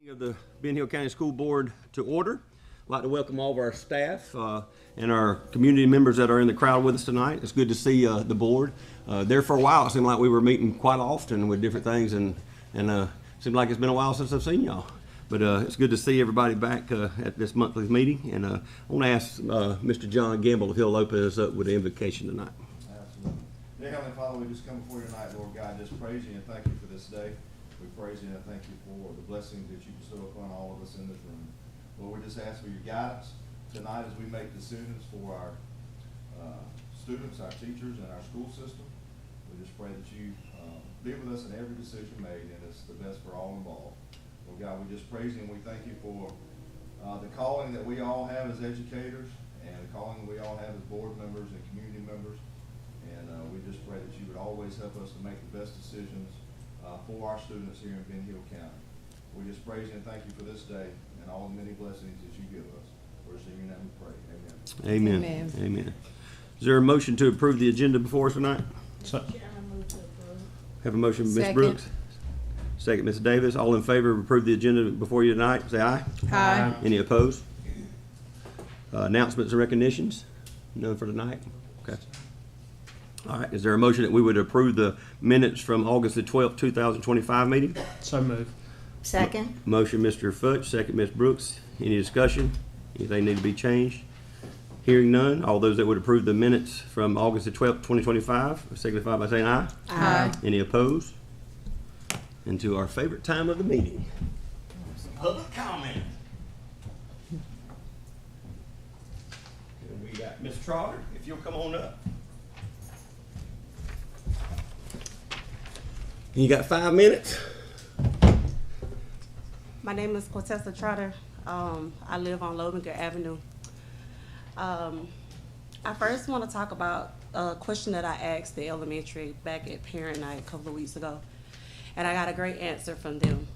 Of the Ben Hill County School Board to order. I'd like to welcome all of our staff and our community members that are in the crowd with us tonight. It's good to see the board. There for a while, it seemed like we were meeting quite often with different things, and it seemed like it's been a while since I've seen y'all. But it's good to see everybody back at this monthly meeting. And I want to ask Mr. John Gamble if he'll open us up with the invocation tonight. Absolutely. Dear Heavenly Father, we just come before you tonight, Lord God, just praise you and thank you for this day. We praise you and thank you for the blessings that you bestow upon all of us in this room. Lord, we just ask for your guidance tonight as we make decisions for our students, our teachers, and our school system. We just pray that you be with us in every decision made, and it's the best for all involved. Lord God, we just praise you and we thank you for the calling that we all have as educators and the calling that we all have as board members and community members. And we just pray that you would always help us to make the best decisions for our students here in Ben Hill County. We just praise you and thank you for this day and all the many blessings that you give us. For it's in your name we pray. Amen. Amen. Amen. Is there a motion to approve the agenda before us tonight? Have a motion, Ms. Second. Brooks. Second, Ms. Davis. All in favor of approve the agenda before you tonight, say aye. Aye. Any opposed? Announcements and recognitions? None for tonight? Okay. All right, is there a motion that we would approve the minutes from August the 12th, 2025 meeting? So moved. Second. Motion, Mr. Futch, second, Ms. Brooks. Any discussion? Anything need to be changed? Hearing none, all those that would approve the minutes from August the 12th, 2025, signify by saying aye. Aye. Any opposed? And to our favorite time of the meeting, public comment. And we got Ms. Trotter, if you'll come on up. You got 5 minutes. My name is Cortessa Trotter. I live on Lobinger Avenue. I first want to talk about a question that I asked the elementary back at parent night a couple of weeks ago. And I got a great answer from them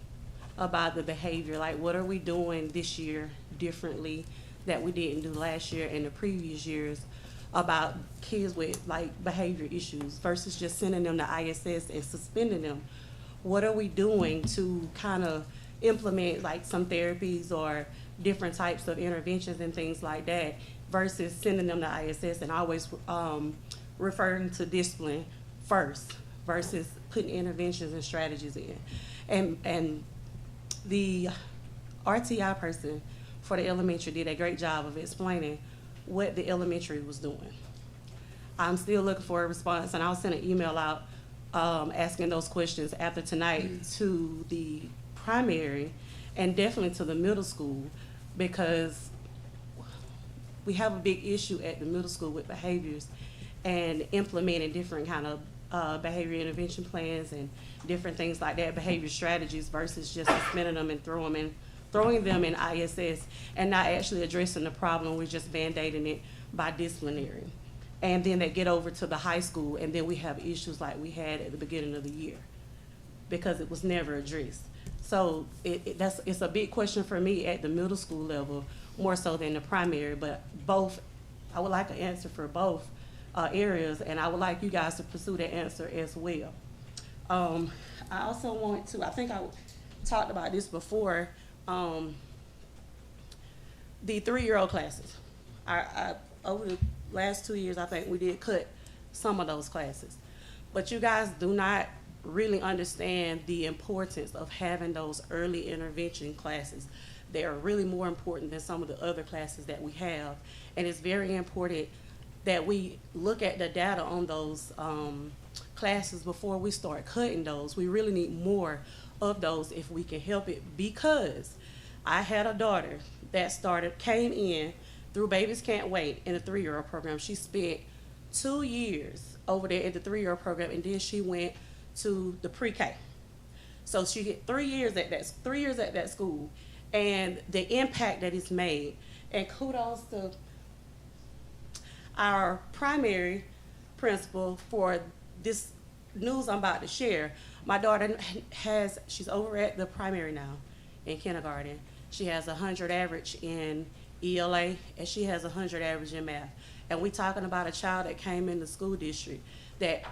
about the behavior. Like, what are we doing this year differently that we didn't do last year and the previous years about kids with like behavior issues versus just sending them to ISS and suspending them? What are we doing to kind of implement like some therapies or different types of interventions and things like that versus sending them to ISS and always referring to discipline first versus putting interventions and strategies in? And the RTI person for the elementary did a great job of explaining what the elementary was doing. I'm still looking for a response, and I'll send an email out asking those questions after tonight to the primary and definitely to the middle school, because we have a big issue at the middle school with behaviors and implementing different kind of behavior intervention plans and different things like that, behavior strategies versus just suspending them and throwing them in ISS and not actually addressing the problem. We're just band-aiding it by disciplinary. And then they get over to the high school, and then we have issues like we had at the beginning of the year because it was never addressed. So it's a big question for me at the middle school level, more so than the primary, but both, I would like an answer for both areas, and I would like you guys to pursue that answer as well. I also want to, I think I talked about this before, the 3-year-old classes. I over the last 2 years, I think we did cut some of those classes. But you guys do not really understand the importance of having those early intervention classes. They are really more important than some of the other classes that we have. And it's very important that we look at the data on those classes before we start cutting those. We really need more of those if we can help it, because I had a daughter that came in through Babies Can't Wait in the 3-year-old program. She spent 2 years over there in the 3-year-old program, and then she went to the pre-K. So she did 3 years at that school, and the impact that it's made. And kudos to our primary principal for this news I'm about to share. My daughter she's over at the primary now in kindergarten. She has 100 average in ELA, and she has 100 average in math. And we're talking about a child that came in the school district that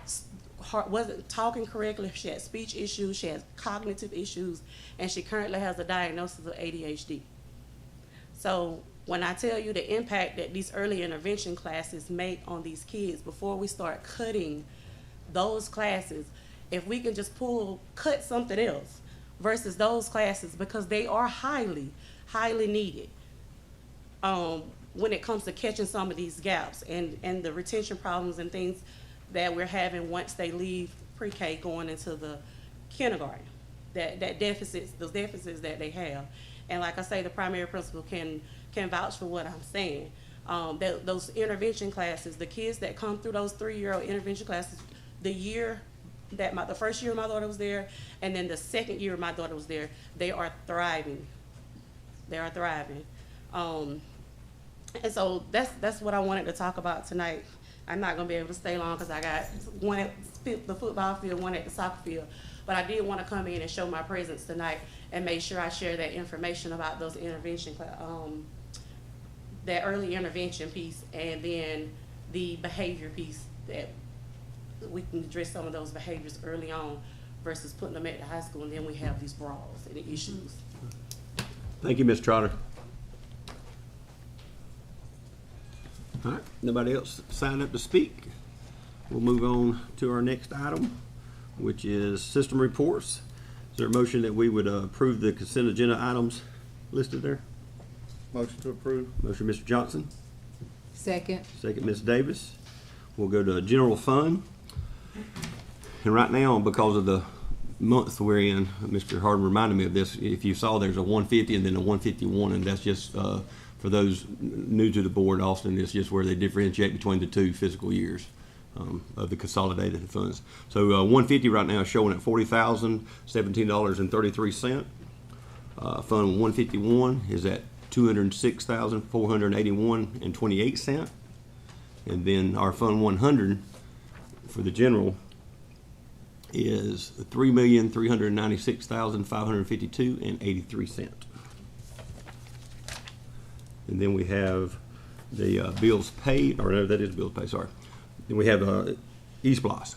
wasn't talking correctly. She had speech issues. She had cognitive issues, and she currently has a diagnosis of ADHD. So when I tell you the impact that these early intervention classes make on these kids, before we start cutting those classes, if we can just cut something else versus those classes, because they are highly needed when it comes to catching some of these gaps and the retention problems and things that we're having once they leave pre-K going into the kindergarten, those deficits that they have. And like I say, the primary principal can vouch for what I'm saying. Those intervention classes, the kids that come through those 3-year intervention classes, the first year my daughter was there, and then the second year my daughter was there, they are thriving. They are thriving. And so that's what I wanted to talk about tonight. I'm not gonna be able to stay long because I got one at the football field, one at the soccer field. But I did want to come in and show my presence tonight and make sure I share that information about those intervention, that early intervention piece, and then the behavior piece, that we can address some of those behaviors early on versus putting them at the high school, and then we have these brawls and the issues. Thank you, Ms. Trotter. All right, nobody else signed up to speak. We'll move on to our next item, which is system reports. Is there a motion that we would approve the consent agenda items listed there? Motion to approve. Motion, Mr. Johnson. Second. Second, Ms. Davis. We'll go to general fund. And right now, because of the month we're in, Mr. Harden reminded me of this. If you saw, there's a 150 and then a 151, and that's just for those new to the board, Austin, it's just where they differentiate between the two fiscal years of the consolidated funds. So 150 right now is showing at $40,017.33. Fund 151 is at $206,481.28. And then our Fund 100 for the general is $3,396,552.83. And then we have the bills paid, or no, that is bills paid, sorry. Then we have East Bloss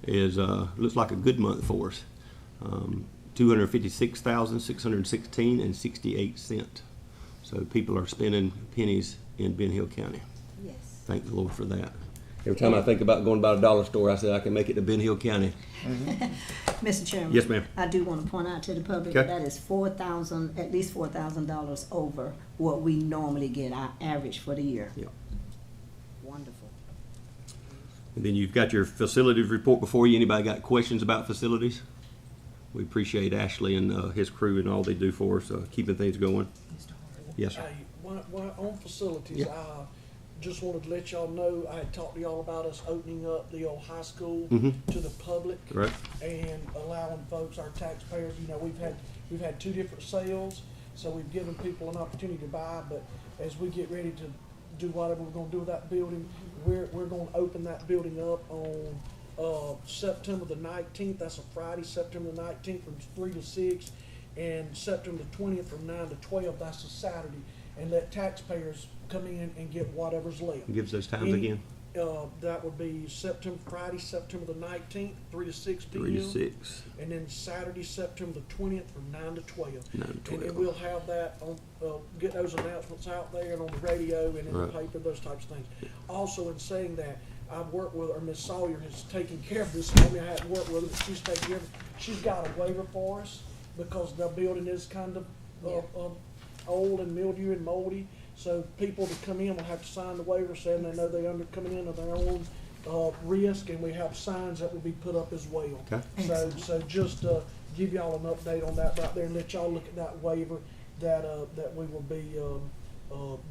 is looks like a good month for us. $256,616.68. So people are spending pennies in Ben Hill County. Yes. Thank the Lord for that. Every time I think about going by a dollar store, I say I can make it to Ben Hill County. Mr. Chairman. Yes, ma'am. I do want to point out to the public Okay. that is at least $4,000 over what we normally get, our average for the year. Yeah. Wonderful. And then you've got your facilities report before you. Anybody got questions about facilities? We appreciate Ashley and his crew and all they do for us, keeping things going. Yes, sir. Hey, while on facilities, Yeah. I just wanted to let y'all know, I had talked to y'all about us opening up the old high school Mhm. to the public. Right. And allowing folks, our taxpayers, we've had 2 different sales, so we've given people an opportunity to buy, but as we get ready to do whatever we're gonna do with that building, we're gonna open that building up on September the 19th, that's a Friday, September the 19th from 3 to 6, and September the 20th from 9 to 12, that's a Saturday, and let taxpayers come in and get whatever's left. Give us those times again. That would be Friday, September the 19th, 3 to 6 p.m. 3 to 6. And then Saturday, September the 20th from 9 to 12. 9 to 12. And then we'll have that on, get those announcements out there and on the radio and in Right. the paper, those types of things. Also, in saying that, I've worked with her, Miss Sawyer has taken care of this. I mean, I hadn't worked with her, but she's taken care of it. She's got a waiver for us because the building is kind of old and mildew and moldy. So people to come in will have to sign the waiver saying they know they're coming in at their own risk, and we have signs that will be put up as well. Okay. So just give y'all an update on that right there and let y'all look at that waiver that we will be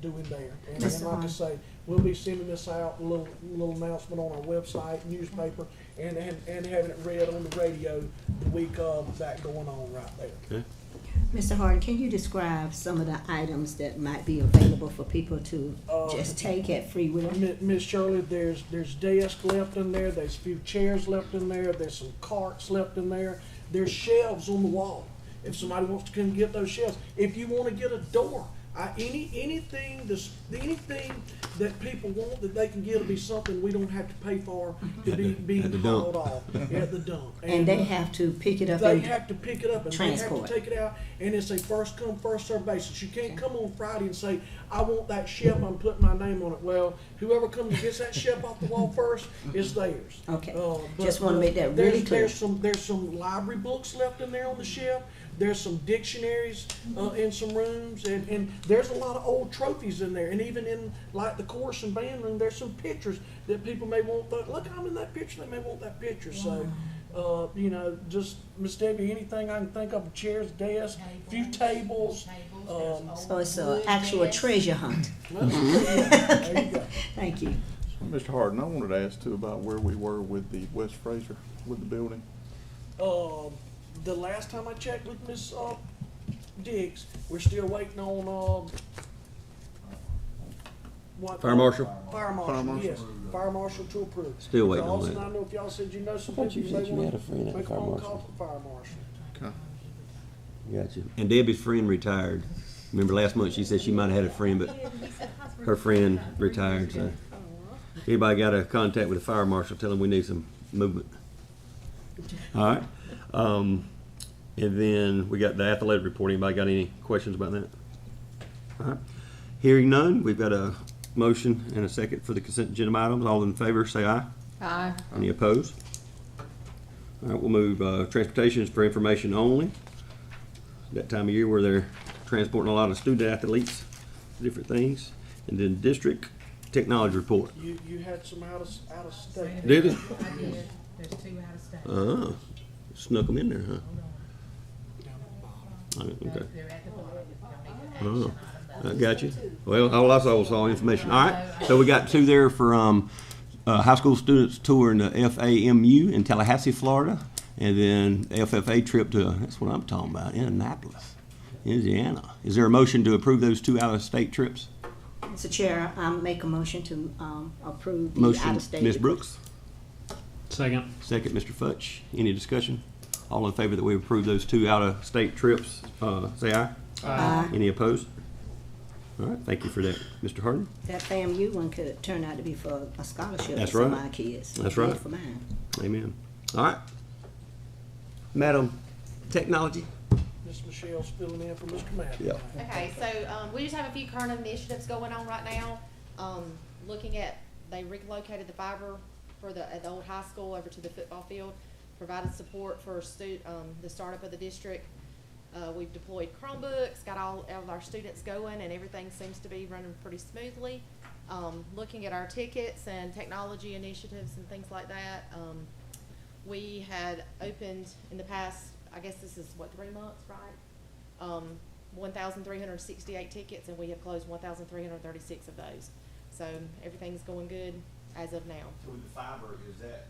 doing there. And Mr. like I Hahn. say, we'll be sending this out, a little announcement on our website, newspaper, and having it read on the radio the week of that going on right there. Okay. Mr. Harden, can you describe some of the items that might be available for people to just take at free will? Miss Shirley, there's desks left in there, there's a few chairs left in there, there's some carts left in there, there's shelves on the wall. If somebody wants to come get those shelves, if you want to get a door, Anything that people want that they can get will be something we don't have to pay for to be at being the dump. hauled off at the dump. And they have to pick it up They and have to pick it up and they have transport. to take it out, and it's a first come, first served basis. You can't come on Friday and say, I want that shelf, I'm putting my name on it. Well, whoever comes and gets that shelf off the wall first is theirs. Okay. But, Just wanna make that really clear. There's some library books left in there on the shelf. There's some dictionaries in some rooms, and there's a lot of old trophies in there. And even in like the chorus and band room, there's some pictures that people may want. Look, I'm in that picture. They may want that picture. So, you know, just Miss Debbie, anything I can think of: chairs, desks, few tables. so it's an actual treasure hunt. There you go. Thank you. Mr. Harden, I wanted to ask too about where we were with the West Fraser, with the building. The last time I checked with Miss Diggs, we're still waiting on what? Fire marshal? Fire marshal, Fire marshal. yes, fire marshal to approve. Still waiting on Also, that. I know if y'all said you know some thought people, you you may said you want had a friend at to make a fire phone marshal. call to the fire marshal. Okay. Gotcha. And Debbie's friend retired. Remember last month she said she might have had a friend, but her friend retired, so. If anybody got a contact with the fire marshal, tell them we need some movement. All right. And then we got the athletic report. Anybody got any questions about that? All right. Hearing none, we've got a motion and a second for the consent agenda items. All in favor, say aye. Aye. Any opposed? All right, we'll move, transportation is for information only. That time of year where they're transporting a lot of student athletes, different things. And then district technology report. You had some out of state. Did it? I did. There's 2 out of state. Oh, snuck them in there, huh? Down at the bottom. Okay. They're at the bottom. Don't need an action Oh, item. I got you. Well, all I saw was all information. All right, so we got 2 there for, high school students touring the FAMU in Tallahassee, Florida. And then FFA trip to, that's what I'm talking about, Indianapolis, Indiana. Is there a motion to approve those 2 out-of-state trips? Mr. Chair, I make a motion to approve the Motion, out-of-state. Ms. Brooks. Second. Second, Mr. Futch. Any discussion? All in favor that we approve those 2 out-of-state trips, say aye. Aye. Any opposed? All right, thank you for that. Mr. Harden? That FAMU one could turn out to be for a scholarship That's for some of right. my kids. That's It did right. For mine. Amen. All right. Madam Technology? Miss Michelle's filling in for Mr. Matthew. Yep. Okay, so, we just have a few current initiatives going on right now. Looking at, they relocated the fiber at the old high school over to the football field, provided support for the startup of the district. We've deployed Chromebooks, got all of our students going, and everything seems to be running pretty smoothly. Looking at our tickets and technology initiatives and things like that, we had opened in the past, I guess this is what, 3 months, right? 1,368 tickets, and we have closed 1,336 of those. So everything's going good as of now. So with the fiber, is that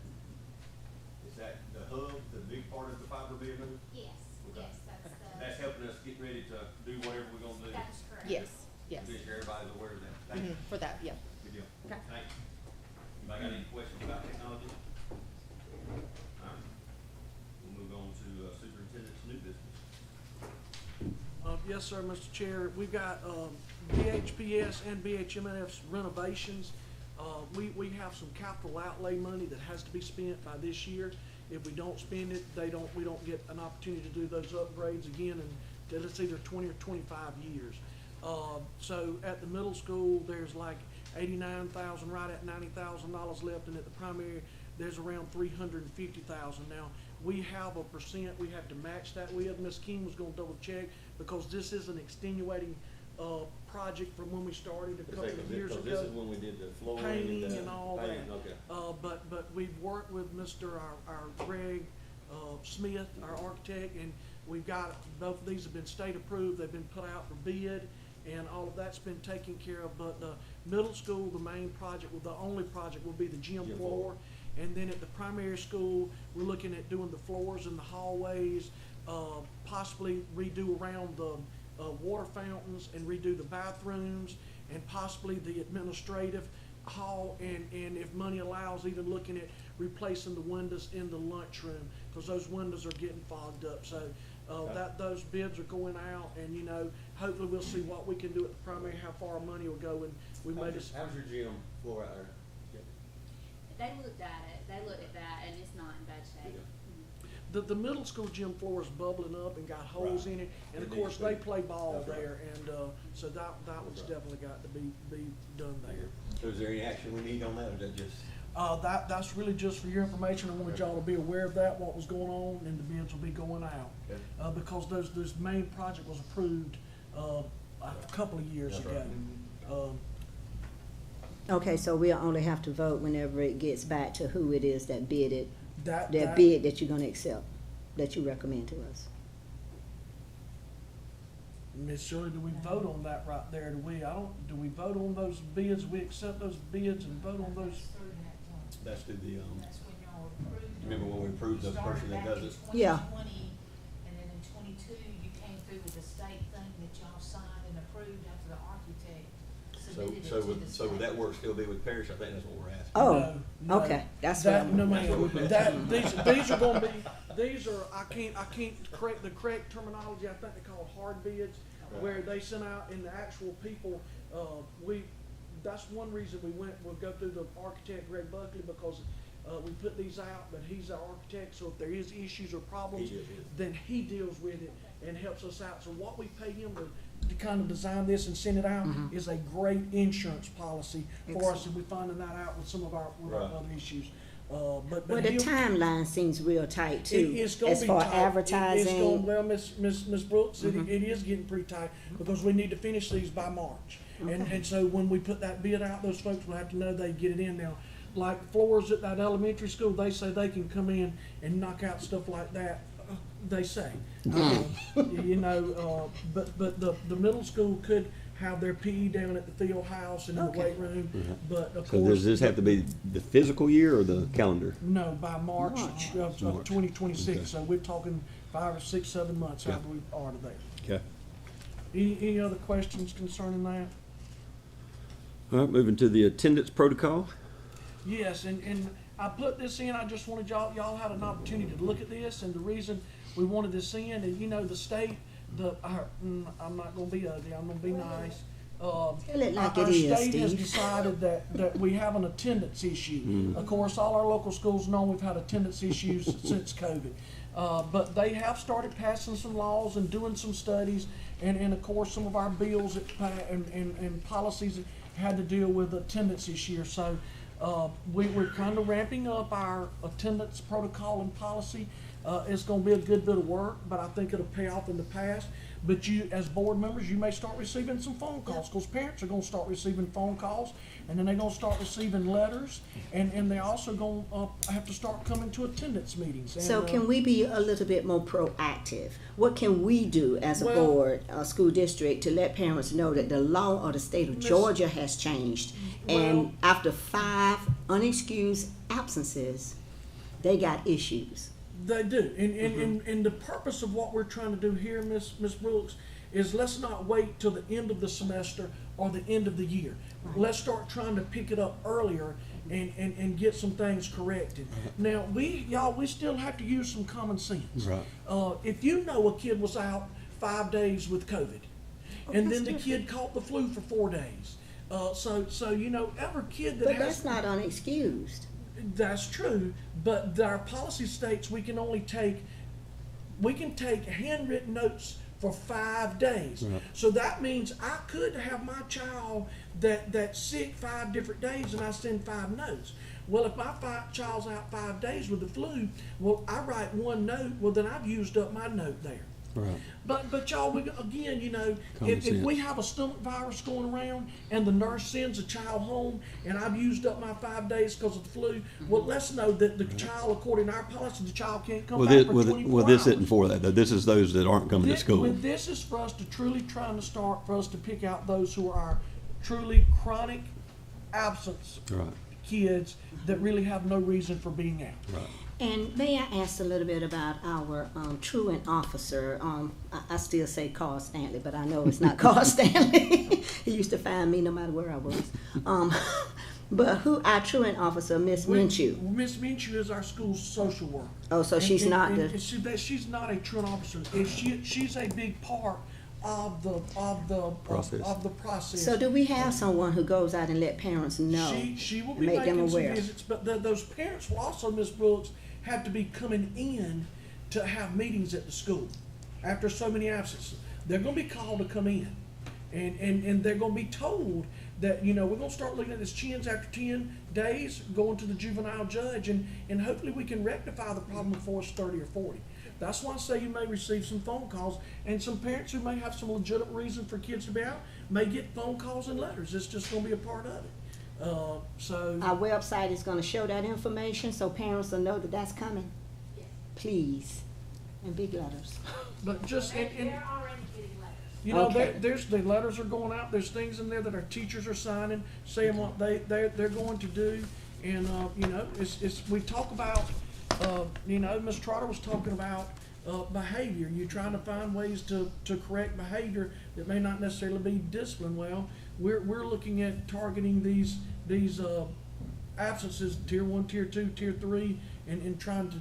the hub, the big part of the fiber being moved? Yes, Okay. yes, that's, That's helping us get ready to do whatever we're gonna do. that is correct. Yes, yes. Make sure everybody's aware of that. Thank you. For that, yeah. Good deal. Okay. Thank you. Anybody got any questions about technology? All right. We'll move on to superintendent's new business. Yes, sir, Mr. Chair. We've got BHPS and BHMF's renovations. We have some capital outlay money that has to be spent by this year. If we don't spend it, we don't get an opportunity to do those upgrades again until it's either 20 or 25 years. So at the middle school, there's like 89,000, right at $90,000 left, and at the primary, there's around 350,000. Now, we have a percent we have to match that with. Ms. King was gonna double check, because this is an extenuating, project from when we started a couple of years ago. This is when we did the flooring Painting and and all that. painting, okay. But we've worked with our Greg, Smith, our architect, and we've got, both of these have been state approved, they've been put out for bid, and all of that's been taken care of. But the middle school, the main project, the only project will be the gym Gym floor. And then at the primary school, we're looking at doing the floors in the hallways, possibly redo around the water fountains and redo the bathrooms, and possibly the administrative hall, and if money allows, even looking at replacing the windows in the lunchroom because those windows are getting fogged up. So, those bids are going out, and, you know, hopefully we'll see what we can do at the primary, how far our money will go, and we made us. How's your gym floor out there? They looked at that, and it's not in bad shape. The middle school gym floor is bubbling up and got holes in it, and of course, they play ball there, and, so that one's definitely got to be done there. So is there any action we need on that, or is that just? That's really just for your information. I wanted y'all to be aware of that, what was going on, and the bids will be going out. Okay. Because this main project was approved, a couple of years ago. Okay, so we'll only have to vote whenever it gets back to who it is that bid it, That bid that you're gonna accept, that you recommend to us. Miss Shirley, do we vote on that right there? Do we vote on those bids? We accept those bids and vote on those? That's to the, That's when y'all approved. remember when we approved the person that does it? Yeah. 2020, and then in 22, you came through with the state thing that y'all signed and approved after the architect submitted it to the state. So would that work still be with Parrish? I think that's what we're asking. Oh, No, okay, that's what That, I'm. no, ma'am, these are gonna be, I can't correct the correct terminology, I think they call it hard bids, where they sent out and the actual people, that's one reason we'll go through the architect Greg Buckley, because, we put these out, but he's our architect, so if there is issues or problems, He deals with it. then he deals with it and helps us out. So what we pay him to kind of design this and send it out is a great insurance policy for us if we're finding that out with some of our Right. other issues. But Well, the he'll- timeline seems real tight too, it's gonna as be far tight. It's advertising. gonna, well, Miss Brooks, it is getting pretty tight, because we need to finish these by March. And so when we put that bid out, those folks will have to know they get it in now. Like floors at that elementary school, they say they can come in and knock out stuff like that, they say. You know, but the middle school could have their PE down at the field house and in the weight room, but of So course. does this have to be the physical year or the calendar? No, by March March. of March. 2026, Okay. so we're talking 5 or 6, 7 months Okay. after we are to there. Okay. Any other questions concerning that? All right, moving to the attendance protocol. Yes, and I put this in, I just wanted y'all had an opportunity to look at this, and the reason we wanted this in, and you know, the state, I'm not gonna be ugly, I'm gonna be nice. Tell it like Our it is, state has Steve. decided that we have an attendance issue. Of course, all our local schools know we've had attendance issues since COVID. But they have started passing some laws and doing some studies, and of course, some of our bills and policies had to deal with attendance this year. So, we're kind of ramping up our attendance protocol and policy. It's gonna be a good bit of work, but I think it'll pay off in the past. But you, as board members, you may start receiving some phone calls, because parents are gonna start receiving phone calls, and then they're gonna start receiving letters, and they also gonna, have to start coming to attendance meetings. And, So can we be a little bit more proactive? What can we do as a Well- board, a school district, to let parents know that the law of the state of Miss- Georgia has changed? Well- And after 5 unexcused absences, they got issues. They do, and the purpose of what we're trying to do here, Miss Brooks, is let's not wait till the end of the semester or the end of the year. Let's start trying to pick it up earlier and get some things corrected. Now, we still have to use some common sense. Right. If you know a kid was out 5 days with COVID, and then the kid caught the flu for 4 days, so you know, every kid that But has. that's not unexcused. That's true, but our policy states we can take handwritten notes for 5 days. Right. So that means I could have my child that's sick 5 different days, and I send 5 notes. Well, if my child's out 5 days with the flu, well, I write 1 note, well, then I've used up my note there. Right. But y'all, again, you know, Common if sense. we have a stomach virus going around and the nurse sends a child home and I've used up my 5 days because of the flu, well, let's know that the child, according to our policy, the child can't come Well, back this, for well, 24 this hours. isn't for that, though. This is those that aren't coming to school. This is for us to truly trying to start, for us to pick out those who are our truly chronic absence Right. kids that really have no reason for being out. Right. And may I ask a little bit about our truant officer? I still say Carl Stanley, but I know it's not Carl Stanley. He used to find me no matter where I was. But who, our truant officer, Miss Minshew? Miss Minshew is our school's social worker. Oh, so she's not And the, she's not a truant officer. And she's a big part of the Process. of the process. so do we have someone who goes out and let parents know? She will and be make them making some aware? visits, but those parents will also, Ms. Brooks, have to be coming in to have meetings at the school after so many absences. They're gonna be called to come in, and they're gonna be told that, you know, we're gonna start looking at this chins after 10 days, going to the juvenile judge, and hopefully we can rectify the problem before it's 30 or 40. That's why I say you may receive some phone calls, and some parents who may have some legitimate reason for kids to be out may get phone calls and letters. It's just gonna be a part of it. So. Our website is gonna show that information, so parents will know that that's coming. Please, in big letters. But just, and, They're already getting letters. you know, Okay. there's, the letters are going out, there's things in there that our teachers are signing, saying what they're going to do. And, you know, we talk about, you know, Ms. Trotter was talking about, behavior. You're trying to find ways to correct behavior that may not necessarily be discipline. Well, we're looking at targeting these, absences, tier 1, tier 2, tier 3, and trying to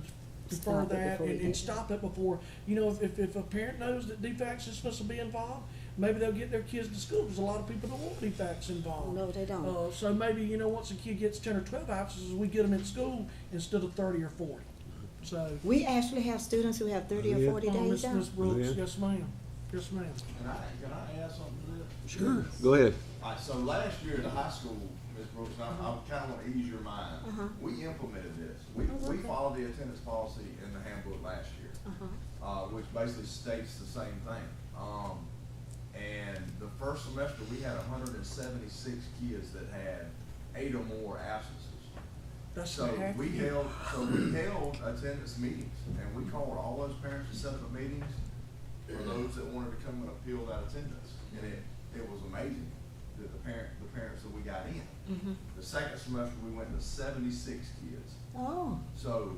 defer Stop it that before you and get stop it before, you know, if a parent knows that DFACS is supposed to be involved, maybe they'll get their kids to school, because a lot of people don't want DFACS involved. No, they don't. So maybe, you know, once a kid gets 10 or 12 absences, we get them in school instead of 30 or 40. So, We actually have students who have 30 or 40 days Miss out. Brooks, Yeah. yes, ma'am. Yes, ma'am. Can I add something to this? Sure. Go ahead. All right, so last year at the high school, Ms. Brooks, I kind of want to ease your mind. We implemented this. We followed the attendance policy in the handbook last year, which basically states the same thing. And the first semester, we had 176 kids that had 8 or more absences. That's So half we the year. held attendance meetings, and we called all those parents to set up meetings for those that wanted to come and appeal that attendance. And it was amazing that the parents that we got in. The second semester, we went to 76 kids. Oh, So,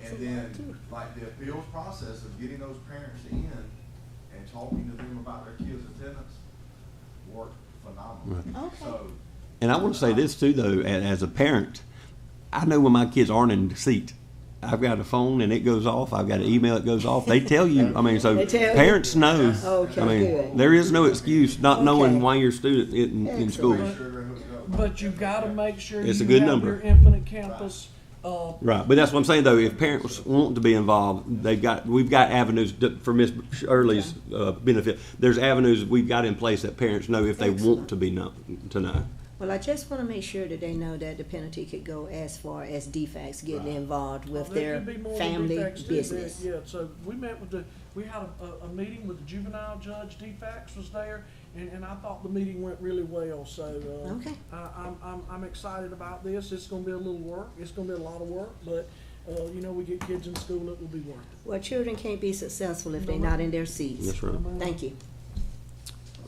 and then, like, the appeals process of getting those parents in and talking to them about their kids' attendance worked phenomenally. Okay. So, And I want to say this too, though, as a parent, I know when my kids aren't in the seat. I've got a phone and it goes off. I've got an email that goes off. They tell you. I mean, so They tell you. parents know. Okay, I mean, good. there is no excuse not knowing Okay. why your student in school. Excellent. sure they're hooked up. But you've got to make sure It's a you good have number. your Infinite Campus, Right, but that's what I'm saying though. If parents want to be involved, we've got avenues for Miss Shirley's benefit. There's avenues we've got in place that parents know if they want to be know. well, I just want to make sure that they know that the penalty could go as far as DFACS getting involved with there their could be more than family DFACS too. business. Yeah, so we met with we had a meeting with the juvenile judge, DFACS was there, and I thought the meeting went really well, so, Okay. I'm excited about this. It's gonna be a little work, it's gonna be a lot of work, but, you know, we get kids in school, it will be worth it. Well, children can't be successful if they're not in their seats. That's right. Thank you.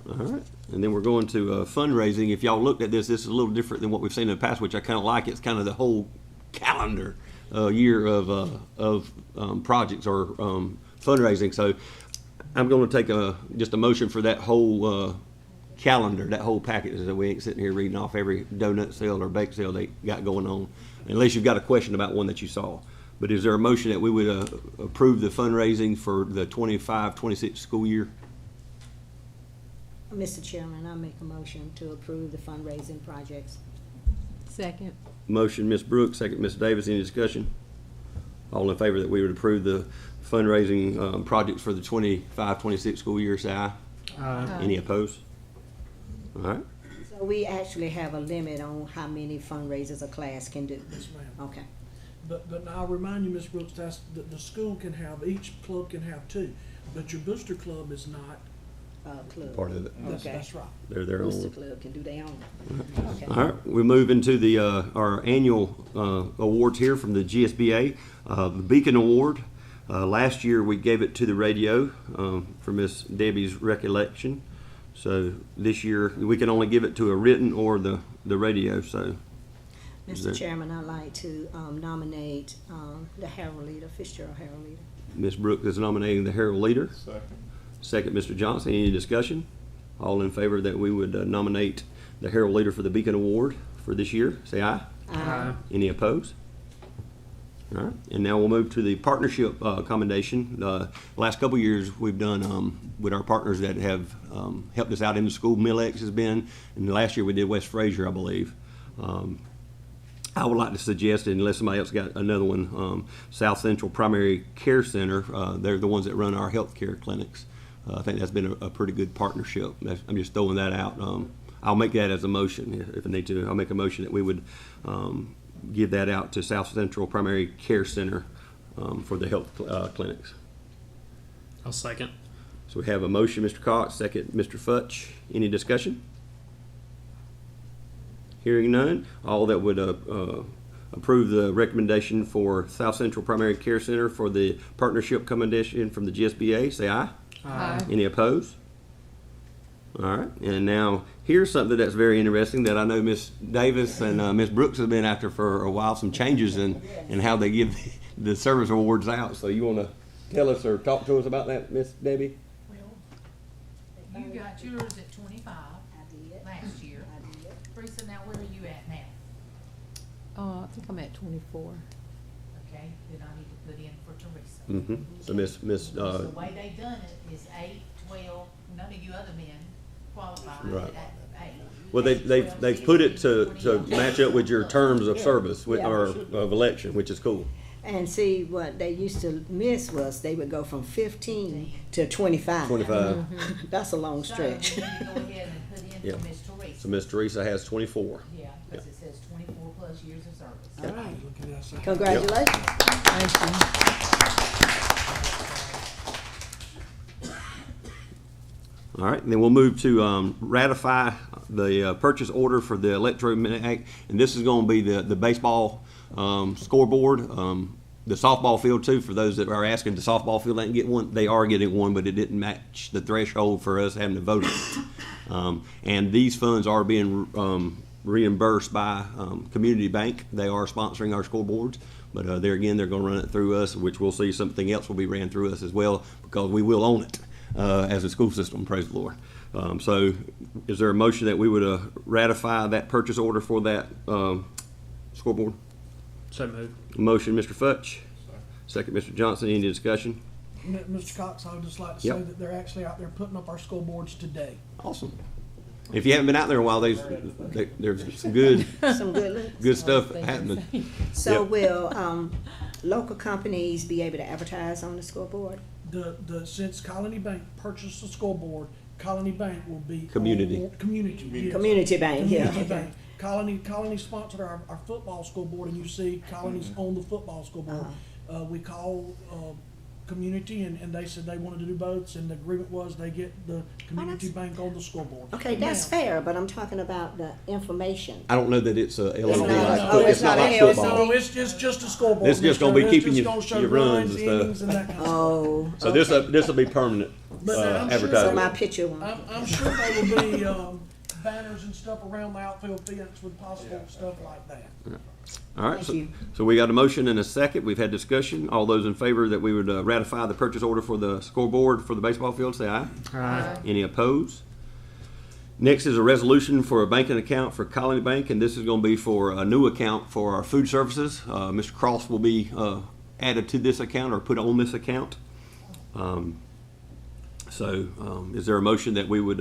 All right, and then we're going to fundraising. If y'all looked at this is a little different than what we've seen in the past, which I kind of like. It's kind of the whole calendar year of projects or fundraising. So I'm going to take just a motion for that whole calendar, that whole package, so we ain't sitting here reading off every donut sale or bake sale they got going on, unless you've got a question about one that you saw. But is there a motion that we would approve the fundraising for the 25-26 school year? Mr. Chairman, I make a motion to approve the fundraising projects. Second. Motion, Ms. Brooks, second, Ms. Davis. Any discussion? All in favor that we would approve the fundraising projects for the 25-26 school year, say aye. Aye. Any opposed? All right. So we actually have a limit on how many fundraisers a class can do. Yes, ma'am. Okay. But I'll remind you, Ms. Brooks, the school can have, each club can have 2, but your booster club is not, Club. Part of it. that's, Okay. that's right. They're their Booster own. Club can do their own. Okay. All right, we move into the our annual awards here from the GSBA. The Beacon Award. Last year we gave it to the radio for Miss Debbie's recollection. So this year we can only give it to a written or the radio. So Is there- Mr. Chairman, I'd like to nominate the Herald Leader, Fitzgerald Herald Leader. Ms. Brooks is nominating the Herald Leader. Second. Second, Mr. Johnson. Any discussion? All in favor that we would nominate the Herald Leader for the Beacon Award for this year, say aye. Aye. Any opposed? All right, and now we'll move to the partnership commendation. The last couple of years, we've done with our partners that have helped us out in the school. Millex has been, and last year we did West Fraser, I believe. I would like to suggest, unless somebody else got another one, South Central Primary Care Center. They're the ones that run our health care clinics. I think that's been a pretty good partnership. I'm just throwing that out. I'll make that as a motion if I need to. I'll make a motion that we would give that out to South Central Primary Care Center for the health clinics. I'll second. So we have a motion, Mr. Cox, second, Mr. Futch. Any discussion? Hearing none, all that would approve the recommendation for South Central Primary Care Center for the partnership commendation from the GSBA, say aye. Aye. Any opposed? All right, and now here's something that's very interesting that I know Ms. Davis and Ms. Brooks have been after for a while, some changes in how they give the service awards out. So you want to tell us or talk to us about that, Ms. Debbie? Well, you got yours at 25 last year. Teresa, now where are you at now? I think I'm at 24. Okay, then I need to put in for Teresa. Mm-hmm. So Ms. The way they done it is 8, 12, none of you other men qualify Right. at 8. Well, they've put it to match up with your terms of service or of election, which is cool. And see, what they used to miss was they would go from 15 to 25. 25. That's a long stretch. So, then you go ahead and put in Yeah. for Miss Teresa. So Ms. Teresa has 24. Yeah, because it says 24 plus years of service. Look at that, so- Congratulations. Thank you. All right, and then we'll move to ratify the purchase order for the electromagnetic, and this is going to be the baseball scoreboard, the softball field too. For those that are asking, the softball field didn't get one. They are getting one, but it didn't match the threshold for us having to vote on it. And these funds are being reimbursed by Community Bank. They are sponsoring our scoreboards, but there again, they're going to run it through us, which we'll see something else will be ran through us as well because we will own it. As a school system, praise the Lord. So is there a motion that we would ratify that purchase order for that scoreboard? So moved. Motion, Mr. Futch. Second, Mr. Johnson. Any discussion? Mr. Cox, I would just like to say Yep. that they're actually out there putting up our scoreboards today. Awesome. If you haven't been out there in a while, there's some good Some good stuff happening. So Yep. will local companies be able to advertise on the scoreboard? Since Colony Bank purchased the scoreboard, Colony Bank will be. Community. Community. Yes. Community Bank, yeah. Community Bank. Colony sponsored our football scoreboard, and you see Colony's on the football scoreboard. We called, Community, and they said they wanted to do both, and the agreement was they get the Community Bank on the scoreboard. Okay, that's Now, fair, but I'm talking about the information. I don't know that it's a LED not like a- foot- oh, it's not like LED. football. No, it's just a scoreboard. It's just gonna be It's keeping just you- gonna show your runs and stuff. innings and that kind of stuff. Oh. So this will be permanent But I'm sure So advertising. my picture one. I'm sure there will be, banners and stuff around the outfield fence with possible stuff like that. All right, Thank you. so we got a motion and a second. We've had discussion. All those in favor that we would ratify the purchase order for the scoreboard for the baseball field, say aye. Aye. Any opposed? Next is a resolution for a banking account for Colony Bank, and this is going to be for a new account for our food services. Mr. Cross will be added to this account or put on this account. Is there a motion that we would,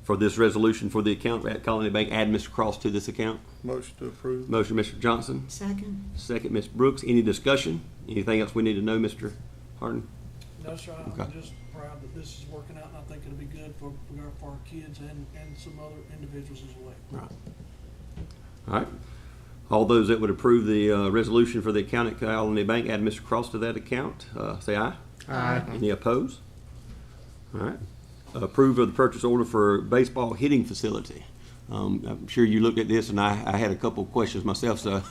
for this resolution for the account at Colony Bank, add Mr. Cross to this account? Motion to approve. Motion, Mr. Johnson. Second. Second, Ms. Brooks. Any discussion? Anything else we need to know, Mr. Harden? No, sir, Okay. I'm just proud that this is working out, and I think it'll be good for our kids and some other individuals as well. Right. All right. All those that would approve the resolution for the account at Colony Bank, add Mr. Cross to that account, say aye. Aye. Any opposed? All right. Approve of the purchase order for baseball hitting facility. I'm sure you looked at this, and I had a couple of questions myself, so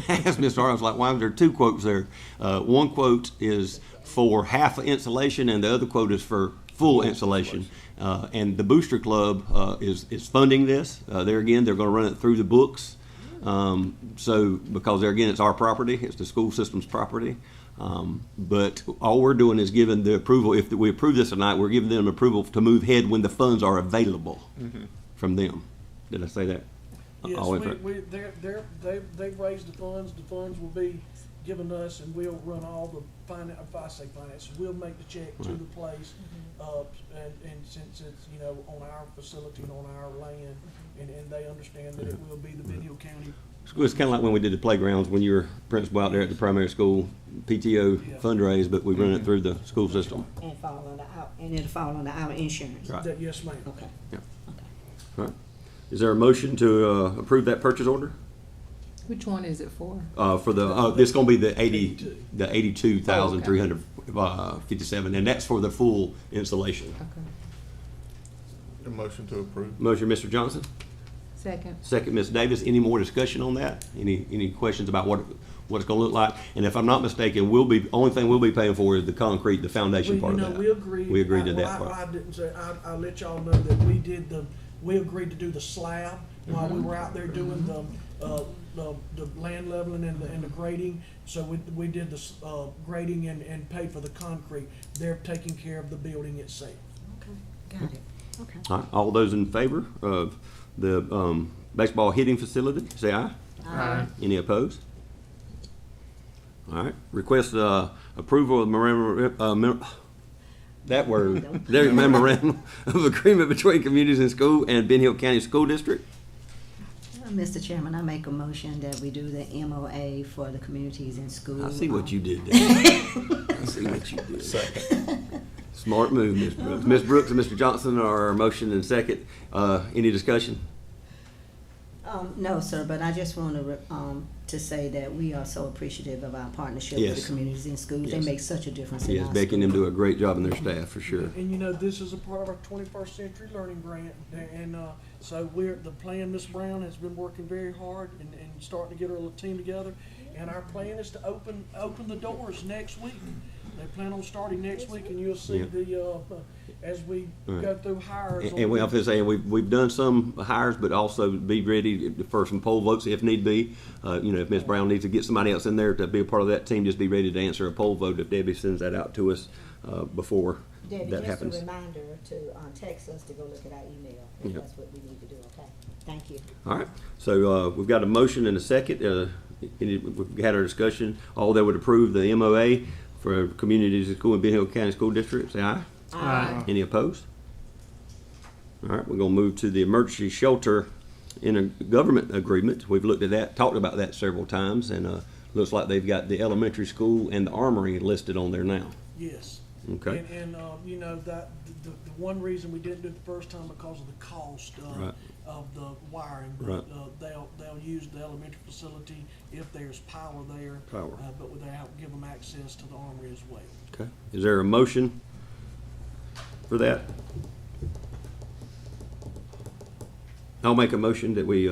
I asked Mr. Harden, I was like, why are there two quotes there? One quote is for half installation, and the other quote is for full installation. And the Booster Club is funding this. There again, they're going to run it through the books. So because there again, it's our property, it's the school system's property. But all we're doing is giving the approval. If we approve this tonight, we're giving them approval to move ahead when the funds are available from them. Did I say that? Yes, All in favor? they've raised the funds will be given us, and we'll run all the finance, we'll make the check to the place, and since it's, you know, on our facility and on our land, and they understand that it will be the Benton Hill County. It's kind of like when we did the playgrounds, when you were principal out there at the primary school, PTO fundraise, but we run it through the school system. And fall under our, and it'll fall under our insurance. Right. Yes, ma'am. Okay. Yeah. Okay. All right. Is there a motion to approve that purchase order? Which one is it for? For the, this is gonna be the 82,357, and that's for the full installation. Okay. A motion to approve. Motion, Mr. Johnson. Second. Second, Ms. Davis. Any more discussion on that? Any questions about what it's gonna look like? And if I'm not mistaken, only thing we'll be paying for is the concrete, the foundation part of that. We agreed. We agreed to Well, that part. I didn't say, I'll let y'all know that we agreed to do the slab while we were out there doing the land leveling and the grading. So we did the grading and paid for the concrete. They're taking care of the building itself. Okay, got it. Okay. All right, all those in favor of the baseball hitting facility, say aye. Aye. Any opposed? All right, request approval of that word, their memorandum of agreement between Communities in School and Ben Hill County School District. Mr. Chairman, I make a motion that we do the MOA for the communities in school. I see what you did there. I see what you did. Smart move, Ms. Brooks. Ms. Brooks and Mr. Johnson are motion and second. Any discussion? No, sir, but I just want to say that we are so appreciative of our partnership with Yes. the communities in schools. They Yes. make such a difference in Yes, our Becky and them schools. do a great job in their staff, for sure. And you know, this is a part of our 21st Century Learning Grant, and so the plan, Ms. Brown has been working very hard and starting to get our little team together, and our plan is to open the doors next week. They plan on starting next week, and you'll see Yeah. as we Right. go through hires. And we have to say, we've done some hires, but also be ready for some poll votes if need be. If Ms. Brown needs to get somebody else in there to be a part of that team, just be ready to answer a poll vote if Debbie sends that out to us before Debbie, that just happens. a reminder to text us to go look at our email. Yeah. That's what we need to do, okay? Thank you. All right, so we've got a motion and a second. We've had our discussion. All that would approve the MOA for Communities in School in Ben Hill County School District, say aye. Aye. Any opposed? All right, we're gonna move to the emergency shelter intergovernment agreement. We've looked at that, talked about that several times, and looks like they've got the elementary school and the armory listed on there now. Yes. Okay. And you know, that the one reason we didn't do it the first time because of the cost Right. of the wiring. Right. But they'll use the elementary facility if there's power there. Power. But they'll give them access to the armory as well. Okay, is there a motion for that? I'll make a motion that we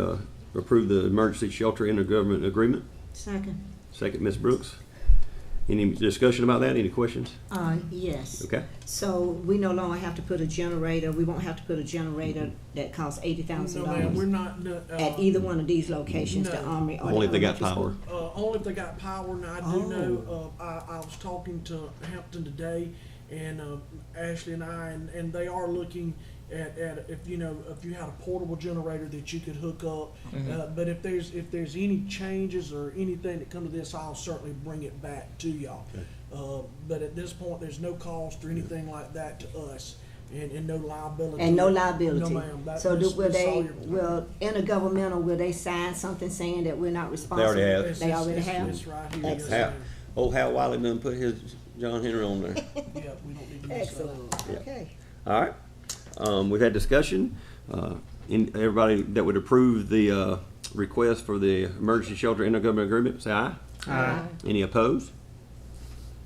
approve the emergency shelter intergovernment agreement. Second. Second, Ms. Brooks. Any discussion about that? Any questions? Yes. Okay. So we no longer have to put a generator, we won't have to put a generator that costs $80,000 No, ma'am, we're not. at either one of these locations, the no. Armory or the Only if they got elementary power. school? Only if they got power. Now, I do Oh. know, I was talking to Hampton today, and Ashley and I, and they are looking at if you had a portable generator that you could hook up. But if there's any changes or anything that come to this, I'll certainly bring it back to y'all. But at this point, there's no cost or anything like that to us, and no liability. And no liability. No, ma'am. So will intergovernmental, will they sign something saying that we're not responsible? already have. They already have? It's right here. Yes, Excellent. ma'am. Old Hal Wiley done put his John Henry on there. Yeah, we don't need to miss that. Excellent, okay. All right. We've had discussion. Everybody that would approve the request for the emergency shelter intergovernmental agreement, say aye. Aye. Any opposed?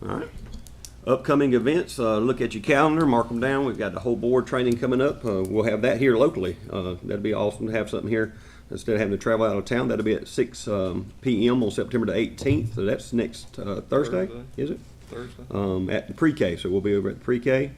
All right. Upcoming events, look at your calendar, mark them down. We've got the whole board training coming up. We'll have that here locally. That'd be awesome to have something here instead of having to travel out of town. That'll be at 6 p.m. on September the 18th. So that's next Thursday, is it? Thursday. At the pre-K. So we'll be over at the pre-K.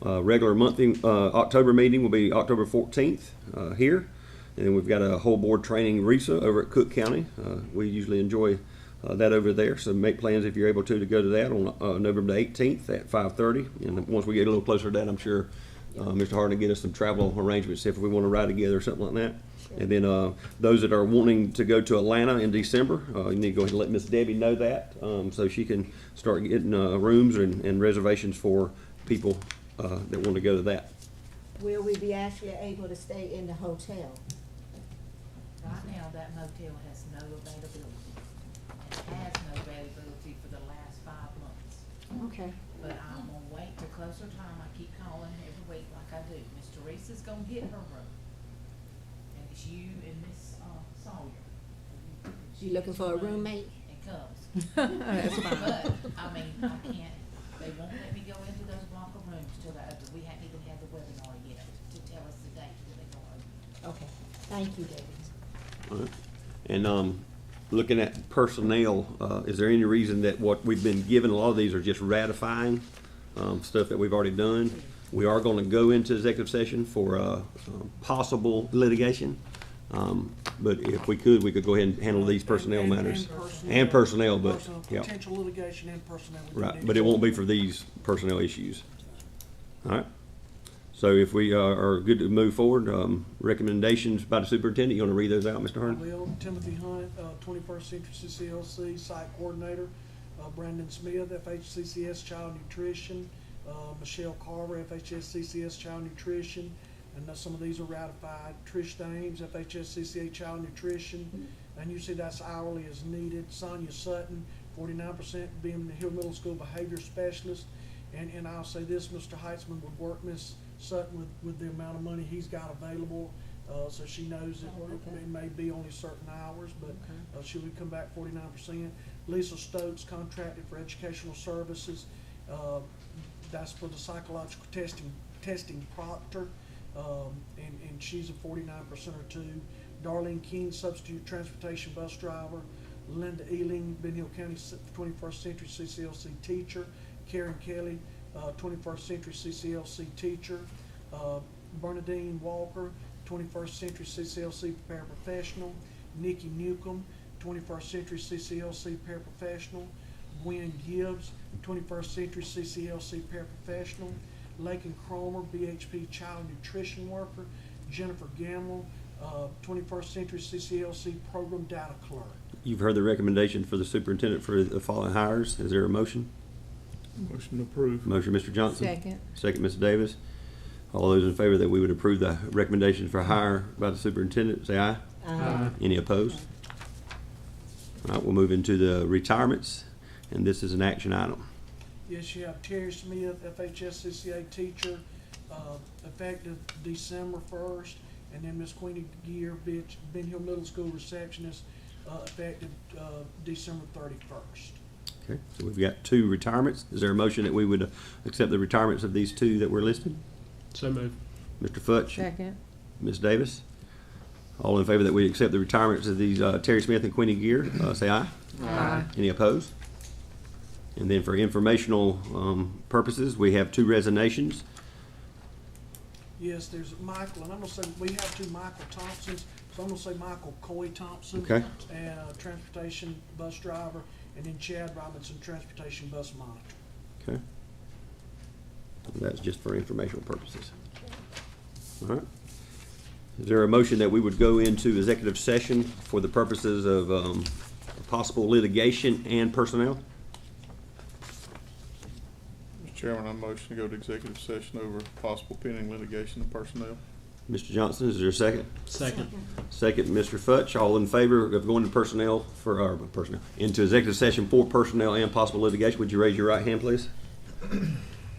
Regular monthly October meeting will be October 14th here. And then we've got a whole board training RESA over at Cook County. We usually enjoy that over there. So make plans if you're able to go to that on November the 18th at 5:30. And once we get a little closer to that, I'm sure Mr. Harden to get us some travel arrangements if we want to ride together or something like that. And then those that are wanting to go to Atlanta in December, you need to go ahead and let Miss Debbie know that, so she can start getting rooms and reservations for people that want to go to that. Will we be actually able to stay in the hotel? Right now, that motel has no availability. It has no availability for the last 5 months. Okay. But I'm gonna wait till closer time. I keep calling every week like I do. Miss Teresa's gonna get her room. And it's you and Miss Sawyer. You looking for a roommate? And Cubs. That's fine. But, I mean, I can't, they won't let me go into those block of rooms till they open. We hadn't even had the webinar yet to tell us the date that they're gonna open. Okay. Thank you, David. All right. And looking at personnel, is there any reason that what we've been given, a lot of these are just ratifying stuff that we've already done? We are going to go into executive session for possible litigation. But if we could go ahead and handle these personnel matters. And personnel, but, yeah. Potential litigation and personnel. Right, but it won't be for these personnel issues. All right. So if we are good to move forward, recommendations by the superintendent, you want to read those out, Mr. Hearn? Will, Timothy Hunt, 21st Century CCLC Site Coordinator, Brandon Smith, FHCCS Child Nutrition, Michelle Carver, FHS-CCS Child Nutrition, and some of these are ratified. Trish Dames, FHS-CCA Child Nutrition, and you see that's hourly as needed. Sonia Sutton, 49%, being the Hill Middle School Behavior Specialist, and I'll say this, Mr. Heitzman would work Miss Sutton with the amount of money he's got available, so she knows that it may be only certain hours, but she would come back 49%. Lisa Stokes, contracted for educational services, that's for the psychological testing proctor, and she's a 49% or 2. Darlene King, substitute transportation bus driver. Linda Ealing, Ben Hill County 21st Century CCLC teacher. Karen Kelly, 21st Century CCLC teacher. Bernadine Walker, 21st Century CCLC paraprofessional. Nikki Newcomb, 21st Century CCLC paraprofessional. Gwen Gibbs, 21st Century CCLC paraprofessional. Lakin Cromer, BHP child nutrition worker. Jennifer Gamble, 21st Century CCLC program data clerk. You've heard the recommendation for the superintendent for the following hires. Is there a motion? Motion approved. Motion, Mr. Johnson. Second. Second, Ms. Davis. All those in favor that we would approve the recommendation for hire by the superintendent, say aye. Aye. Any opposed? All right, we'll move into the retirements, and this is an action item. Yes, you have Terry Smith, FHS-CCA teacher, effective December 1st, and then Miss Queenie Gear, Ben Hill Middle School receptionist, effective December 31st. Okay, so we've got 2 retirements. Is there a motion that we would accept the retirements of these 2 that were listed? So moved. Mr. Futch? Second. Ms. Davis? All in favor that we accept the retirements of these Terry Smith and Queenie Gear, say aye. Aye. Any opposed? And then for informational purposes, we have 2 resignations. Yes, there's Michael, and I'm gonna say, we have 2 Michael Thompsons, so I'm gonna say Michael Coy Thompson. Okay. And transportation bus driver, and then Chad Robinson, transportation bus monitor. Okay. That's just for informational purposes. All right. Is there a motion that we would go into executive session for the purposes of possible litigation and personnel? Mr. Chairman, I motion to go to executive session over possible pending litigation and personnel. Mr. Johnson, is there a second? Second. Second, Mr. Futch. All in favor of going to personnel into executive session for personnel and possible litigation? Would you raise your right hand, please?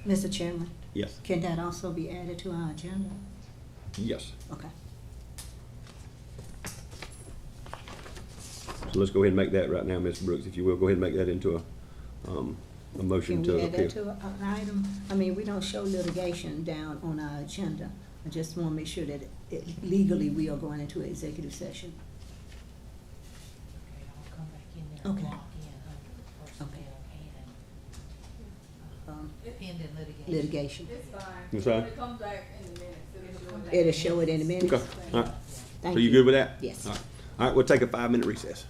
Mr. Chairman, Yes. can that also be added to our agenda? Yes. Okay. So let's go ahead and make that right now, Ms. Brooks, if you will. Go ahead and make that into a motion Can to we add that appeal. to an item? I mean, we don't show litigation down on our agenda. I just want to make sure that legally we are going into an executive session. Okay, I'll come back in there and Okay. lock in under personnel Um, and pending litigation. Litigation. It's fine. It's fine. When it comes back in the minutes, it'll show it. It'll show it in a minute. Okay, all right. Thank So you good with that? Yes. All right, we'll take a 5-minute recess.